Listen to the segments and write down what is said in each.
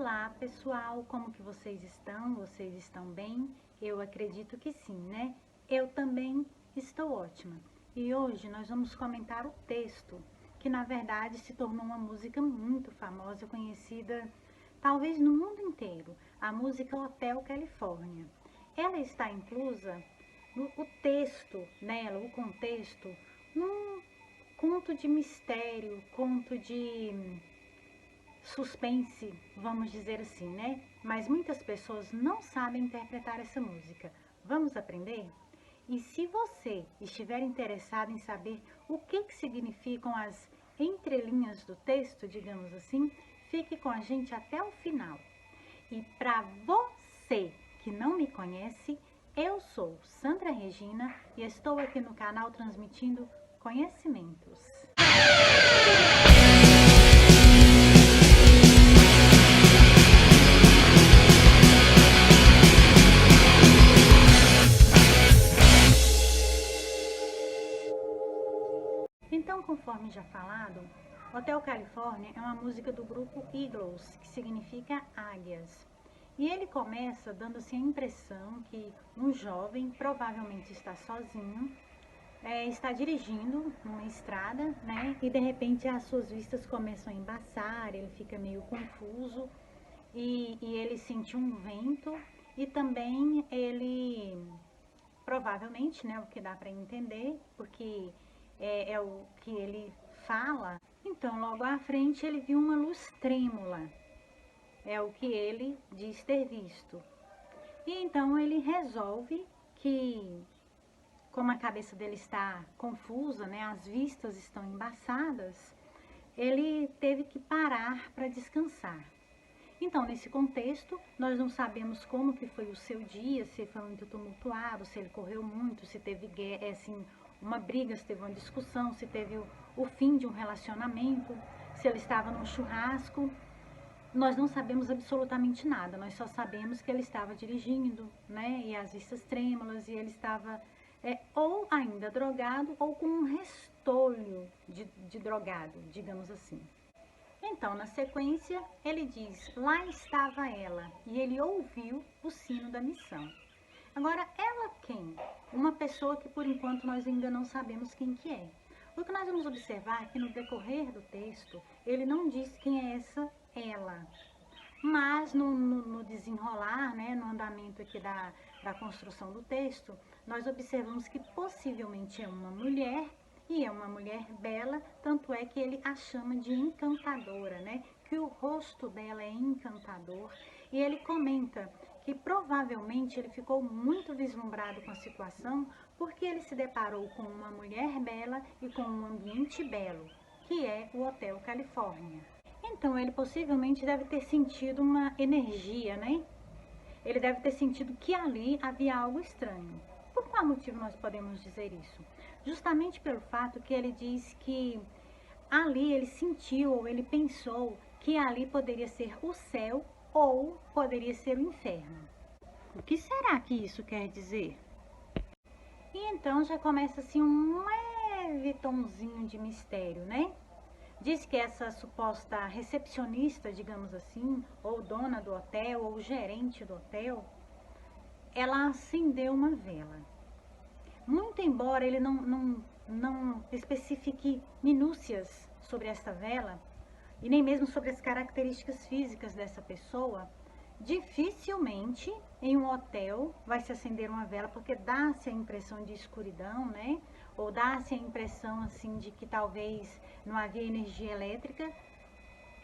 Olá pessoal, como que vocês estão? Vocês estão bem? Eu acredito que sim, né? Eu também estou ótima. E hoje nós vamos comentar o texto, que na verdade se tornou uma música muito famosa, conhecida talvez no mundo inteiro, a música Hotel California. Ela está inclusa o texto nela, o contexto, num conto de mistério, conto de suspense, vamos dizer assim, né? Mas muitas pessoas não sabem interpretar essa música. Vamos aprender? E se você estiver interessado em saber o que significam as entrelinhas do texto, digamos assim, fique com a gente até o final. E para você que não me conhece, eu sou Sandra Regina e estou aqui no canal transmitindo conhecimentos. Então, conforme já falado, Hotel California é uma música do grupo Eagles, que significa águias. E ele começa dando-se a impressão que um jovem, provavelmente está sozinho, está dirigindo numa estrada, né? E de repente as suas vistas começam a embaçar, ele fica meio confuso e ele sente um vento e também ele, provavelmente, né, o que dá para entender, porque é o que ele fala. Então, logo à frente, ele viu uma luz trêmula. É o que ele diz ter visto. E então ele resolve que, como a cabeça dele está confusa, né, as vistas estão embaçadas, ele teve que parar para descansar. Então, nesse contexto, nós não sabemos como que foi o seu dia, se foi muito tumultuado, se ele correu muito, se teve assim, uma briga, se teve uma discussão, se teve o fim de um relacionamento, se ele estava num churrasco. Nós não sabemos absolutamente nada, nós só sabemos que ele estava dirigindo, né? E as vistas trêmulas, e ele estava ou ainda drogado ou com um restolho de drogado, digamos assim. Então, na sequência, ele diz, lá estava ela, e ele ouviu o sino da missão. Agora, ela quem? Uma pessoa que por enquanto nós ainda não sabemos quem que é. O que nós vamos observar é que no decorrer do texto, ele não diz quem é essa ela. Mas no desenrolar, né, no andamento aqui da construção do texto, nós observamos que possivelmente é uma mulher, e é uma mulher bela, tanto é que ele a chama de encantadora, né? Que o rosto dela é encantador. E ele comenta que provavelmente ele ficou muito vislumbrado com a situação, porque ele se deparou com uma mulher bela e com um ambiente belo, que é o Hotel California. Então ele possivelmente deve ter sentido uma energia, né? Ele deve ter sentido que ali havia algo estranho. Por qual motivo nós podemos dizer isso? Justamente pelo fato que ele diz que ali ele sentiu ou ele pensou que ali poderia ser o céu ou poderia ser o inferno. O que será que isso quer dizer? E então já começa assim um leve tomzinho de mistério, né? Diz que essa suposta recepcionista, digamos assim, ou dona do hotel, ou gerente do hotel, ela acendeu uma vela. Muito embora ele não especifique minúcias sobre esta vela, e nem mesmo sobre as características físicas dessa pessoa, dificilmente em um hotel vai se acender uma vela, porque dá-se a impressão de escuridão, né? Ou dá-se a impressão assim de que talvez não havia energia elétrica.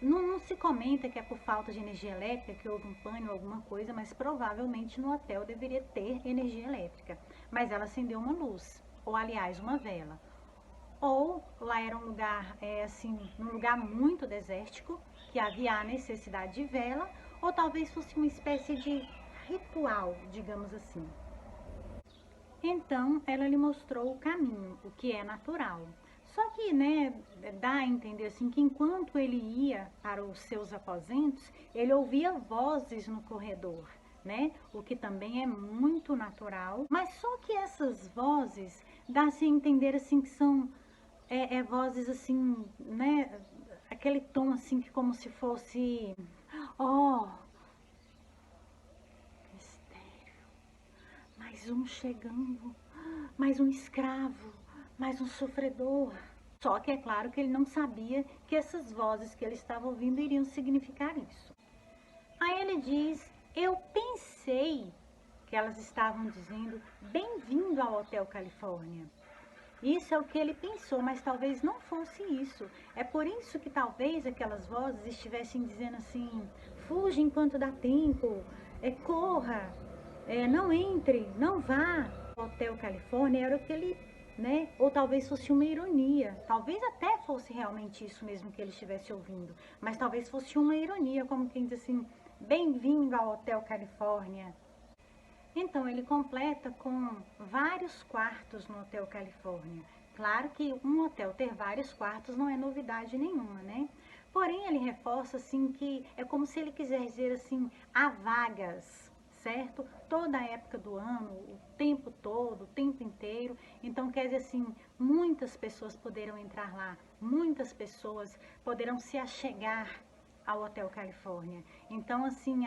Não se comenta que é por falta de energia elétrica, que houve um pânico, alguma coisa, mas provavelmente no hotel deveria ter energia elétrica. Mas ela acendeu uma luz, ou aliás, uma vela. Ou lá era um lugar, assim, um lugar muito desértico, que havia a necessidade de vela, ou talvez fosse uma espécie de ritual, digamos assim. Então, ela lhe mostrou o caminho, o que é natural. Só que, né, dá a entender assim que enquanto ele ia para os seus aposentos, ele ouvia vozes no corredor, né? O que também é muito natural. Mas só que essas vozes dá-se a entender assim que são vozes assim, né? Aquele tom assim que como se fosse, oh, mais um chegando, mais um escravo, mais um sofredor. Só que é claro que ele não sabia que essas vozes que ele estava ouvindo iriam significar isso. Aí ele diz, eu pensei que elas estavam dizendo, bem-vindo ao Hotel Califórnia. Isso é o que ele pensou, mas talvez não fosse isso. É por isso que talvez aquelas vozes estivessem dizendo assim, fuja enquanto dá tempo, corra, não entre, não vá. O Hotel Califórnia era o que ele, né? Ou talvez fosse uma ironia. Talvez até fosse realmente isso mesmo que ele estivesse ouvindo. Mas talvez fosse uma ironia, como quem diz assim, bem-vindo ao Hotel Califórnia. Então, ele completa com vários quartos no Hotel Califórnia. Claro que um hotel ter vários quartos não é novidade nenhuma, né? Porém, ele reforça assim que é como se ele quiser dizer assim, há vagas, certo? Toda a época do ano, o tempo todo, o tempo inteiro. Então, quer dizer assim, muitas pessoas poderão entrar lá, muitas pessoas poderão se achegar ao Hotel Califórnia. Então, assim,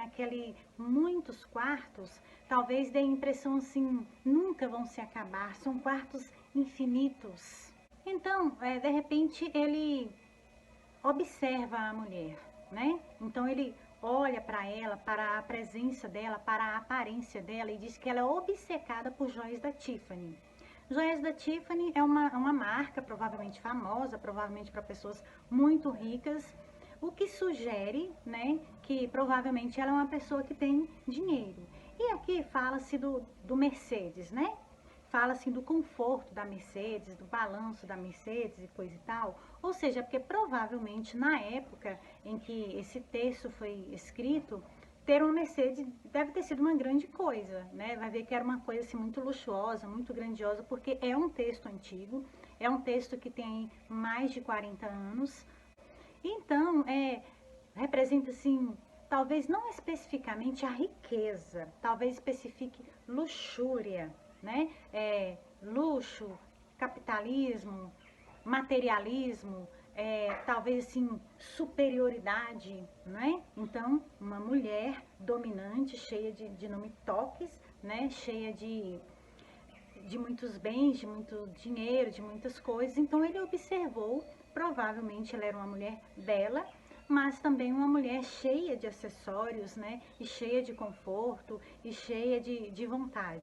muitos quartos, talvez dê a impressão assim, nunca vão se acabar, são quartos infinitos. Então, de repente, ele observa a mulher, né? Então, ele olha para ela, para a presença dela, para a aparência dela e diz que ela é obcecada por joias da Tiffany. Joias da Tiffany é uma marca provavelmente famosa, provavelmente para pessoas muito ricas, o que sugere, né, que provavelmente ela é uma pessoa que tem dinheiro. E aqui fala-se do Mercedes, né? Fala-se do conforto da Mercedes, do balanço da Mercedes e coisa e tal. Ou seja, porque provavelmente na época em que esse texto foi escrito, ter uma Mercedes deve ter sido uma grande coisa, né? Vai ver que era uma coisa assim, muito luxuosa, muito grandiosa, porque é um texto antigo, é um texto que tem mais de 40 anos. Então, representa assim, talvez não especificamente a riqueza, talvez especifique luxúria, né? Luxo, capitalismo, materialismo, talvez assim, superioridade, né? Então, uma mulher dominante, cheia de não me toques, né? Cheia de muitos bens, de muito dinheiro, de muitas coisas. Então ele observou, provavelmente ela era uma mulher bela, mas também uma mulher cheia de acessórios, né? E cheia de conforto e cheia de vontade.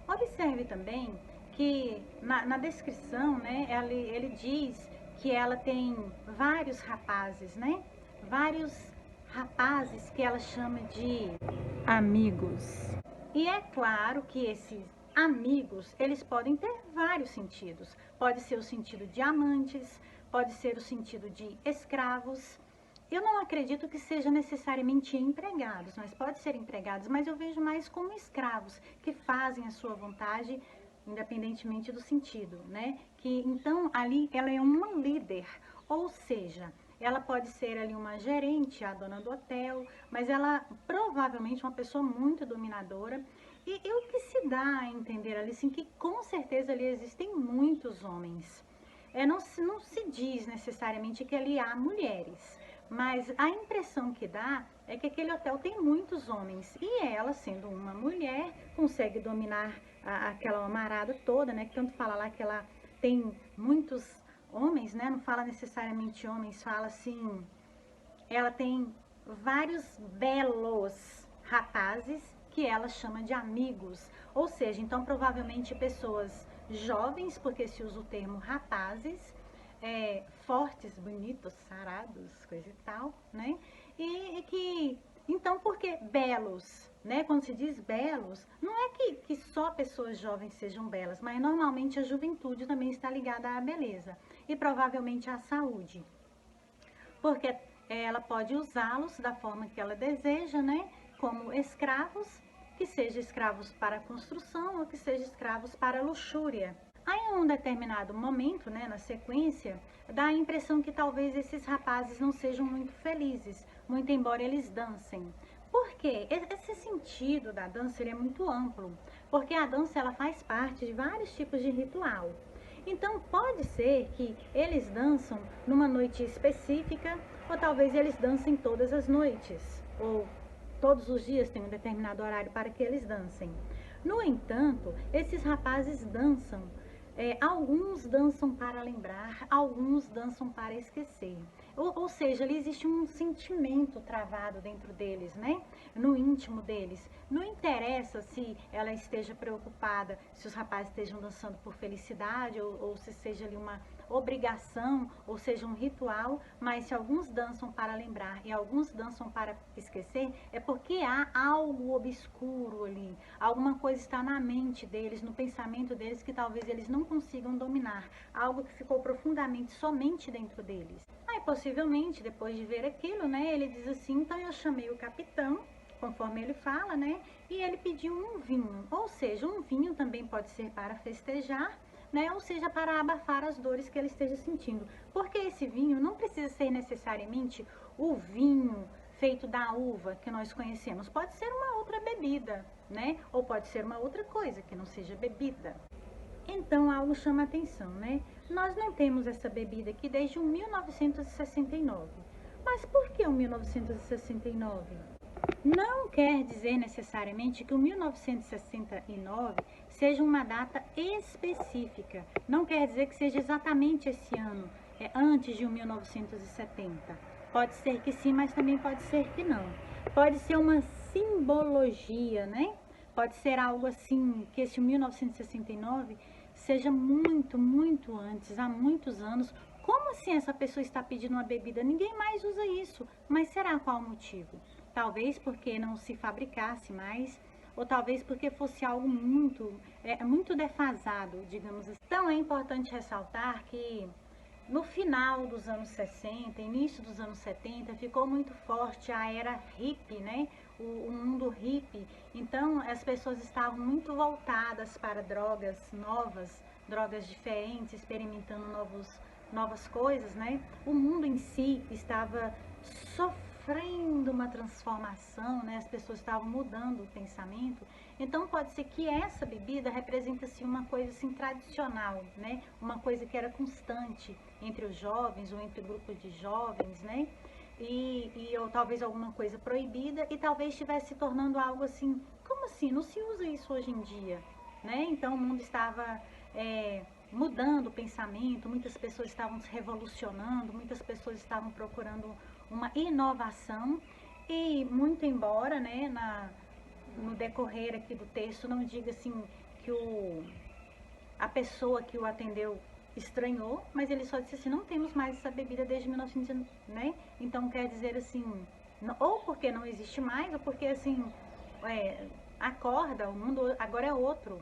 Observe também que na descrição, né, ele diz que ela tem vários rapazes, né? Vários rapazes que ela chama de amigos. E é claro que esses amigos, eles podem ter vários sentidos. Pode ser o sentido de amantes, pode ser o sentido de escravos. Eu não acredito que seja necessariamente empregados, mas pode ser empregados, mas eu vejo mais como escravos, que fazem a sua vontade, independentemente do sentido, né? Que então ali ela é uma líder, ou seja, ela pode ser ali uma gerente, a dona do hotel, mas ela provavelmente é uma pessoa muito dominadora. E o que se dá a entender ali, assim, que com certeza ali existem muitos homens. Não se diz necessariamente que ali há mulheres, mas a impressão que dá é que aquele hotel tem muitos homens. E ela, sendo uma mulher, consegue dominar aquela amarada toda, né? Que tanto fala lá que ela tem muitos homens, né? Não fala necessariamente homens, fala assim, ela tem vários belos rapazes que ela chama de amigos, ou seja, então provavelmente pessoas jovens, porque se usa o termo rapazes, fortes, bonitos, sarados, coisa e tal, né? E que, então, porque belos, né? Quando se diz belos, não é que só pessoas jovens sejam belas, mas normalmente a juventude também está ligada à beleza e provavelmente à saúde, porque ela pode usá-los da forma que ela deseja, né? Como escravos, que sejam escravos para a construção ou que sejam escravos para a luxúria. Aí, em um determinado momento, né, na sequência, dá a impressão que talvez esses rapazes não sejam muito felizes, muito embora eles dancem. Por quê? Esse sentido da dança é muito amplo, porque a dança ela faz parte de vários tipos de ritual. Então, pode ser que eles dançam numa noite específica, ou talvez eles dancem todas as noites, ou todos os dias tem um determinado horário para que eles dancem. No entanto, esses rapazes dançam. Alguns dançam para lembrar, alguns dançam para esquecer. Ou seja, ali existe um sentimento travado dentro deles, né? No íntimo deles. Não interessa se ela esteja preocupada, se os rapazes estejam dançando por felicidade, ou se seja ali uma obrigação, ou seja um ritual, mas se alguns dançam para lembrar e alguns dançam para esquecer, é porque há algo obscuro ali, alguma coisa está na mente deles, no pensamento deles, que talvez eles não consigam dominar, algo que ficou profundamente somente dentro deles. Aí possivelmente, depois de ver aquilo, né, ele diz assim: então eu chamei o capitão, conforme ele fala, né, e ele pediu um vinho, ou seja, um vinho também pode ser para festejar, né, ou seja, para abafar as dores que ele esteja sentindo, porque esse vinho não precisa ser necessariamente o vinho feito da uva que nós conhecemos, pode ser uma outra bebida, né, ou pode ser uma outra coisa que não seja bebida. Então algo chama atenção, né? Nós não temos essa bebida aqui desde o 1969. Mas por que o 1969? Não quer dizer necessariamente que o 1969 seja uma data específica. Não quer dizer que seja exatamente esse ano, antes de 1970. Pode ser que sim, mas também pode ser que não. Pode ser uma simbologia, né? Pode ser algo assim, que esse 1969 seja muito, muito antes, há muitos anos. Como assim essa pessoa está pedindo uma bebida? Ninguém mais usa isso. Mas será qual o motivo? Talvez porque não se fabricasse mais, ou talvez porque fosse algo muito defasado, digamos assim. Então é importante ressaltar que no final dos anos 60, início dos anos 70, ficou muito forte a era hippie, né? O mundo hippie. Então as pessoas estavam muito voltadas para drogas novas, drogas diferentes, experimentando novas coisas, né? O mundo em si estava sofrendo uma transformação, né? As pessoas estavam mudando o pensamento. Então pode ser que essa bebida represente assim, uma coisa assim tradicional, né? Uma coisa que era constante entre os jovens ou entre grupos de jovens, né? Ou talvez alguma coisa proibida e talvez estivesse se tornando algo assim, como assim? Não se usa isso hoje em dia, né? Então o mundo estava mudando o pensamento, muitas pessoas estavam se revolucionando, muitas pessoas estavam procurando uma inovação e muito embora, né, no decorrer aqui do texto não diga assim que a pessoa que o atendeu estranhou, mas ele só disse assim: não temos mais essa bebida desde 1900, né? Então quer dizer assim, ou porque não existe mais, ou porque assim, acorda, o mundo agora é outro.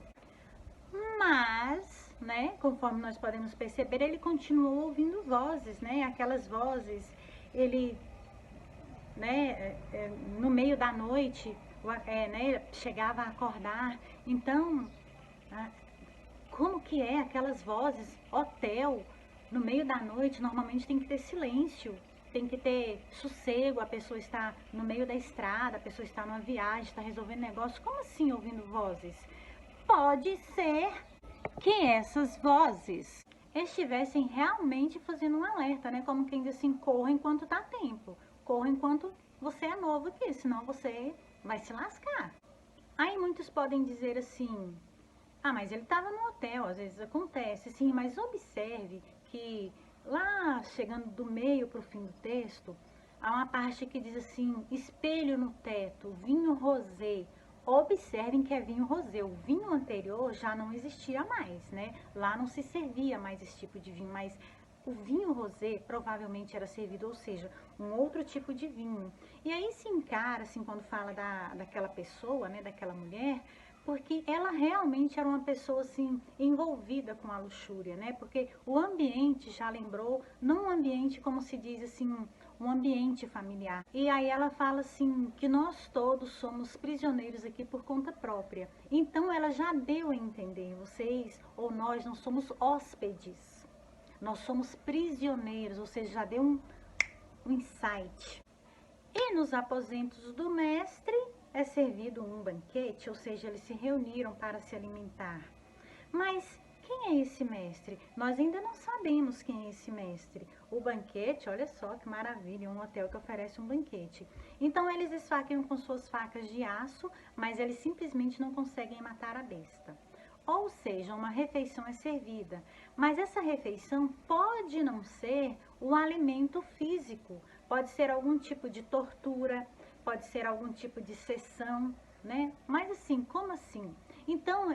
Mas, né, conforme nós podemos perceber, ele continuou ouvindo vozes, né? Aquelas vozes, ele, né, no meio da noite, né, chegava a acordar. Então, como que é aquelas vozes? Hotel, no meio da noite, normalmente tem que ter silêncio, tem que ter sossego, a pessoa está no meio da estrada, a pessoa está numa viagem, está resolvendo negócio. Como assim ouvindo vozes? Pode ser que essas vozes estivessem realmente fazendo um alerta, né? Como quem diz assim, corra enquanto tá tempo. Corra enquanto você é novo aqui, senão você vai se lascar. Aí muitos podem dizer assim: ah, mas ele estava no hotel, às vezes acontece. Sim, mas observe que lá, chegando do meio para o fim do texto, há uma parte que diz assim: espelho no teto, vinho rosé. Observem que é vinho rosé. O vinho anterior já não existia mais, né? Lá não se servia mais esse tipo de vinho, mas o vinho rosé provavelmente era servido, ou seja, um outro tipo de vinho. E aí se encara, assim, quando fala daquela pessoa, né, daquela mulher, porque ela realmente era uma pessoa assim envolvida com a luxúria, né? Porque o ambiente já lembrou, não um ambiente como se diz assim, um ambiente familiar. E aí ela fala assim que nós todos somos prisioneiros aqui por conta própria. Então ela já deu a entender, vocês ou nós não somos hóspedes. Nós somos prisioneiros, ou seja, já deu um insight. E nos aposentos do mestre é servido um banquete, ou seja, eles se reuniram para se alimentar. Mas Quem é esse mestre? Nós ainda não sabemos quem é esse mestre. O banquete, olha só que maravilha, um hotel que oferece um banquete. Então eles esfaqueiam com suas facas de aço, mas eles simplesmente não conseguem matar a besta. Ou seja, uma refeição é servida, mas essa refeição pode não ser o alimento físico, pode ser algum tipo de tortura, pode ser algum tipo de sessão, né? Mas assim, como assim? Então,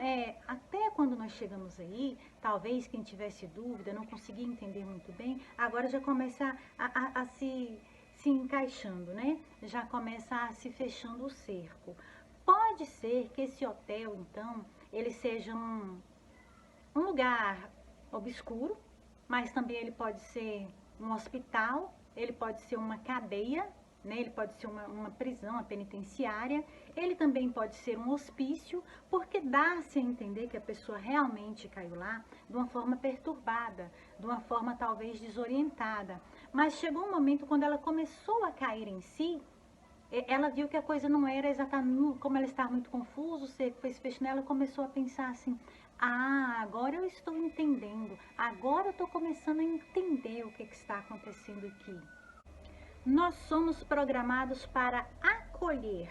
até quando nós chegamos aí, talvez quem tivesse dúvida, não conseguia entender muito bem, agora já começa a se encaixando, né? Já começa a se fechando o cerco. Pode ser que esse hotel, então, ele seja um lugar obscuro, mas também ele pode ser um hospital, ele pode ser uma cadeia, né? Ele pode ser uma prisão, uma penitenciária, ele também pode ser um hospício, porque dá-se a entender que a pessoa realmente caiu lá de uma forma perturbada, de uma forma talvez desorientada. Mas chegou um momento quando ela começou a cair em si, ela viu que a coisa não era exatamente como ela estava muito confusa, o cerco foi se fechando, ela começou a pensar assim, ah, agora eu estou entendendo, agora eu estou começando a entender o que está acontecendo aqui. Nós somos programados para acolher.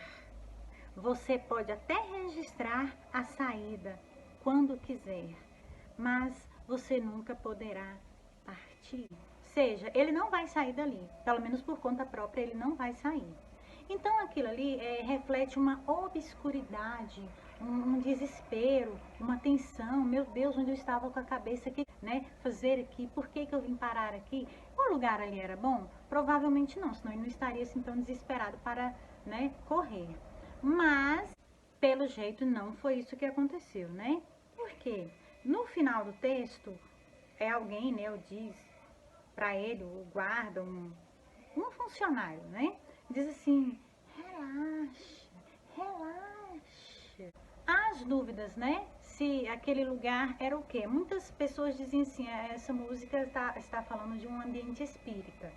Você pode até registrar a saída quando quiser, mas você nunca poderá partir. Ou seja, ele não vai sair dali, pelo menos por conta própria ele não vai sair. Então aquilo ali reflete uma obscuridade, um desespero, uma tensão. Meu Deus, onde eu estava com a cabeça aqui, né? Fazer aqui, por que eu vim parar aqui? O lugar ali era bom? Provavelmente não, senão ele não estaria assim tão desesperado para, né, correr. Mas, pelo jeito, não foi isso que aconteceu, né? Por quê? No final do texto, alguém, né, diz para ele, o guarda, um funcionário, né? Diz assim, relaxa, relaxa. As dúvidas, né? Se aquele lugar era o quê? Muitas pessoas dizem assim, essa música está falando de um ambiente espírita.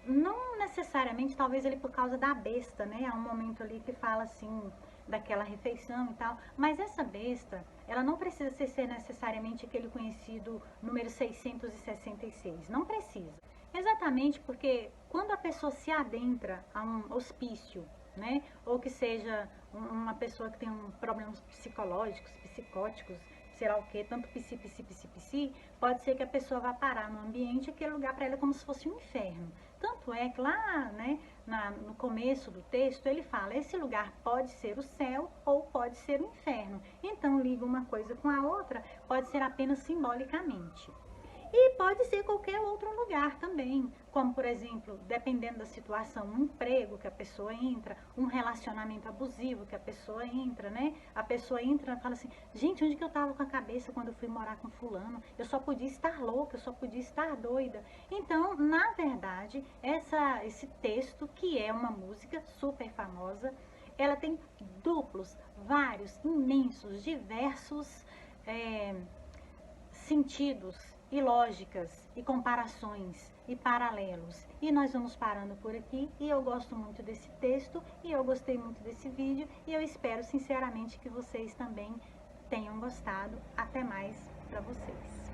Não necessariamente, talvez ele por causa da besta, né? Há um momento ali que fala assim, daquela refeição e tal. Mas essa besta, ela não precisa ser necessariamente aquele conhecido número 666. Não precisa. Exatamente porque quando a pessoa se adentra a um hospício, né? Ou que seja uma pessoa que tem problemas psicológicos, psicóticos, sei lá o que, tanto psi, pode ser que a pessoa vá parar no ambiente, aquele lugar para ela é como se fosse um inferno. Tanto é que lá, né, no começo do texto, ele fala, esse lugar pode ser o céu ou pode ser o inferno. Então, liga uma coisa com a outra, pode ser apenas simbolicamente. E pode ser qualquer outro lugar também, como por exemplo, dependendo da situação, um emprego que a pessoa entra, um relacionamento abusivo que a pessoa entra, né? A pessoa entra e fala assim, gente, onde que eu tava com a cabeça quando eu fui morar com fulano? Eu só podia estar louca, eu só podia estar doida. Então, na verdade, esse texto, que é uma música super famosa, ela tem duplos, vários, imensos, diversos sentidos e lógicas e comparações e paralelos. E nós vamos parando por aqui, e eu gosto muito desse texto e eu gostei muito desse vídeo e eu espero sinceramente que vocês também tenham gostado. Até mais para vocês.